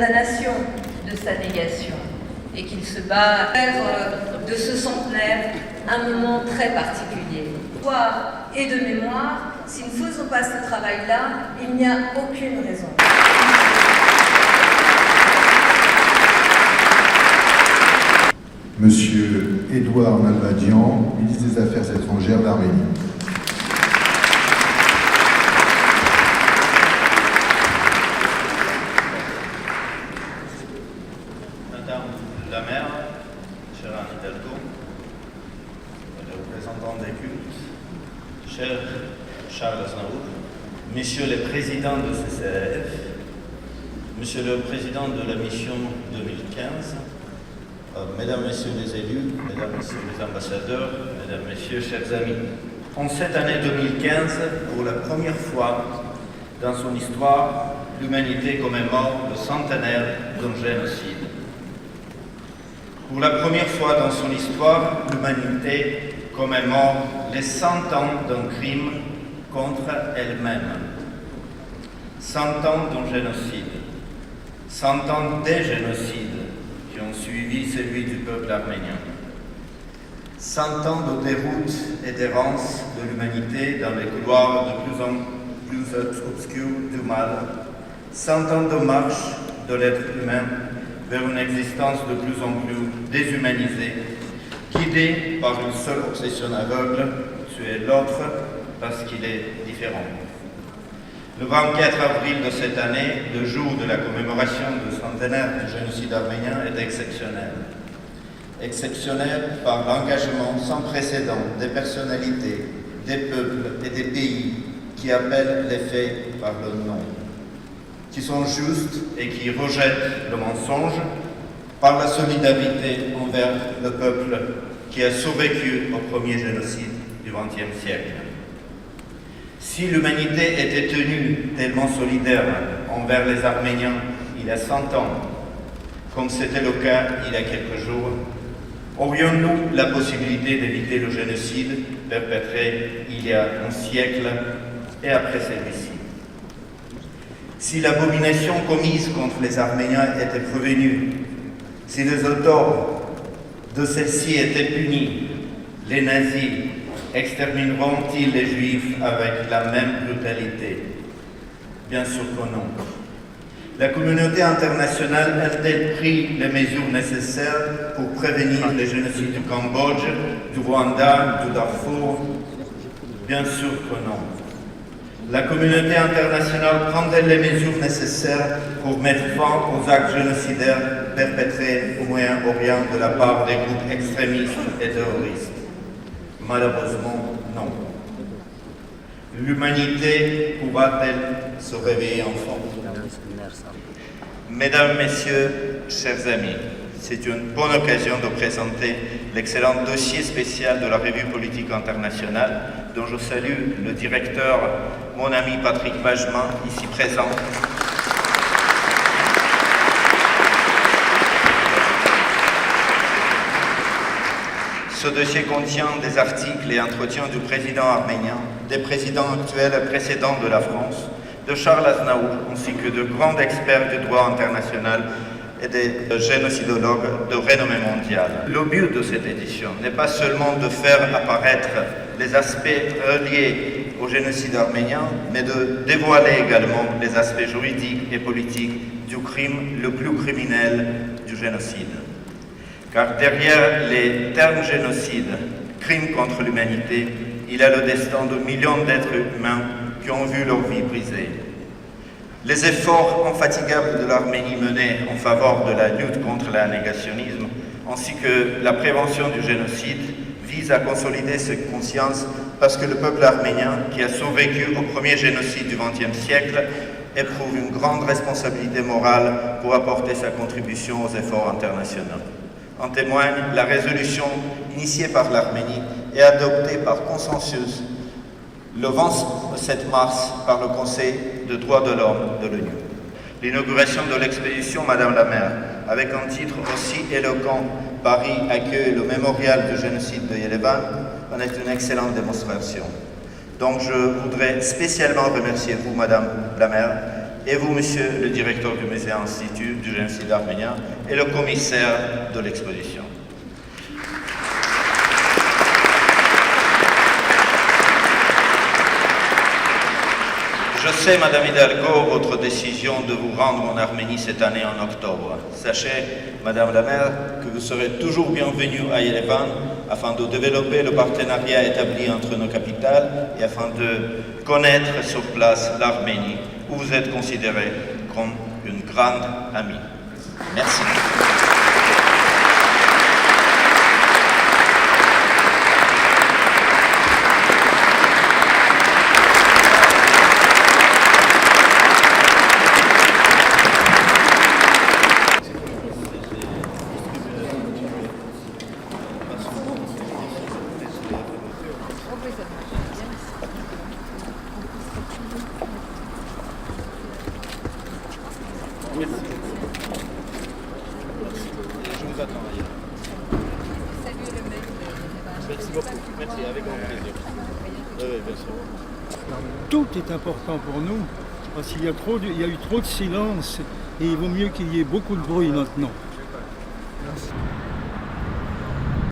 condamnation de sa négation et qu'il se bat de ce centenaire un moment très particulier. Histoire et de mémoire, si nous ne faisons pas ce travail-là, il n'y a aucune raison. Monsieur Édouard Nalbandian, ministre des Affaires étrangères d'Arménie. Madame la maire, chère Anne Hidalgo, les représentants des cultes, cher Charles Aznavour, messieurs les présidents de CCAF, monsieur le président de la mission 2015, mesdames, messieurs les élus, mesdames, messieurs les ambassadeurs, mesdames, messieurs, chers amis. En cette année 2015, pour la première fois dans son histoire, l'humanité commémore le centenaire d'un génocide. Pour la première fois dans son histoire, l'humanité commémore les 100 ans d'un crime contre elle-même. 100 ans d'un génocide. 100 ans des génocides qui ont suivi celui du peuple arménien. 100 ans de déroute et d'errance de l'humanité dans les couloirs de plus en plus obscurs du mal. 100 ans de marche de l'être humain vers une existence de plus en plus déshumanisée, guidée par une seule obsession aveugle, tuer l'autre parce qu'il est différent. Le 24 avril de cette année, le jour de la commémoration du centenaire du génocide arménien, est exceptionnel. Exceptionnel par l'engagement sans précédent des personnalités, des peuples et des pays qui appellent les faits par le nom, qui sont justes et qui rejettent le mensonge, par la solidarité envers le peuple qui a survécu au premier génocide du XXe siècle. Si l'humanité était tenue tellement solidaire envers les Arméniens il y a 100 ans, comme c'était le cas il y a quelques jours, aurions-nous la possibilité d'éviter le génocide perpétré il y a un siècle et après celui-ci? Si l'abomination commise contre les Arméniens était prévenue, si les auteurs de celle-ci étaient punis, les nazis extermineront-ils les Juifs avec la même brutalité? Bien sûr que non. La communauté internationale a-t-elle pris les mesures nécessaires pour prévenir les génocides du Cambodge, du Rwanda, du Darfour? Bien sûr que non. La communauté internationale prend-elle les mesures nécessaires pour mettre fin aux actes génocidaires perpétrés au Moyen-Orient de la part des groupes extrémistes et terroristes? Malheureusement, non. L'humanité pourra-t-elle se réveiller enfin? Mesdames, Messieurs, chers amis, c'est une bonne occasion de présenter l'excellent dossier spécial de la Revue politique internationale, dont je salue le directeur, mon ami Patrick Magemin, ici présent. Ce dossier contient des articles et entretiens du président arménien, des présidents actuels et précédents de la France, de Charles Aznavour, ainsi que de grands experts du droit international et des génocidologues de renommée mondiale. Le but de cette édition n'est pas seulement de faire apparaître les aspects reliés au génocide arménien, mais de dévoiler également les aspects juridiques et politiques du crime le plus criminel du génocide. Car derrière les termes génocide, crime contre l'humanité, il y a le destin de millions d'êtres humains qui ont vu leur vie brisée. Les efforts infatigables de l'Arménie menés en faveur de la lutte contre le négationnisme, ainsi que la prévention du génocide, visent à consolider cette conscience parce que le peuple arménien, qui a survécu au premier génocide du XXe siècle, éprouve une grande responsabilité morale pour apporter sa contribution aux efforts internationaux. En témoigne la résolution initiée par l'Arménie et adoptée par consensus le 27 mars par le Conseil des droits de l'homme de l'ONU. L'inauguration de l'expédition Madame la maire, avec un titre aussi éloquent, Paris accueille le mémorial du génocide de Yerevan, en est une excellente démonstration. Donc je voudrais spécialement remercier vous, Madame la maire, et vous, monsieur le directeur du musée institut du génocide arménien et le commissaire de l'exposition. Je sais, Madame Hidalgo, votre décision de vous rendre en Arménie cette année en octobre. Sachez, Madame la maire, que vous serez toujours bienvenue à Yerevan afin de développer le partenariat établi entre nos capitales et afin de connaître sur place l'Arménie, où vous êtes considérée comme une grande amie. Merci. Je vous attends ailleurs. Merci beaucoup. Merci, avec grand plaisir. Oui, bien sûr. Tout est important pour nous, parce qu'il y a eu trop de silence, et il vaut mieux qu'il y ait beaucoup de bruit maintenant.